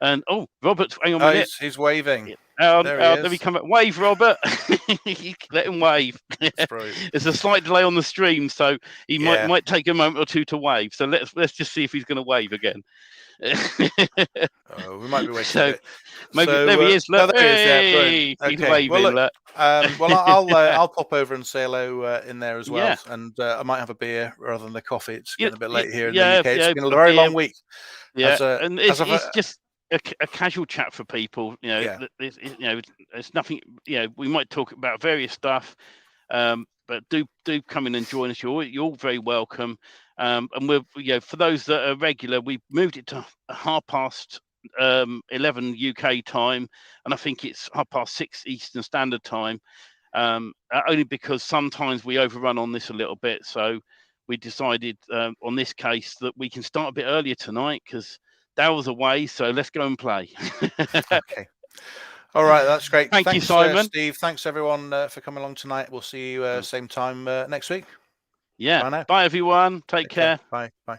and Robert, hang on a minute. He's waving. There he is. Let me come back. Wave, Robert. Let him wave. There's a slight delay on the stream, so he might take a moment or two to wave. So let's just see if he's going to wave again. We might be waiting a bit. Maybe there he is. Look, there he is. He's waving. Well, look. I'll pop over and say hello in there as well, Yeah. and I might have a beer rather than the coffee. It's getting a bit late here in yeah, the UK. It's yeah, been a very long week. Yeah, and it's just a casual chat for people. It's nothing. We might talk about various stuff, but do come in and join us. You're all very welcome. And we're for those that are regular, we moved it to 11:30 UK time, and I think it's 6:30 Eastern Standard Time. Only because sometimes we overrun on this a little bit, so we decided on this case that we can start a bit earlier tonight because Daryl's away. So let's go and play. Okay. All right, that's great. Thanks you, Simon. Steve. Thanks everyone for coming along tonight. We'll see you same time next week. Yeah. Bye now. Bye everyone. Take care. Bye. Bye.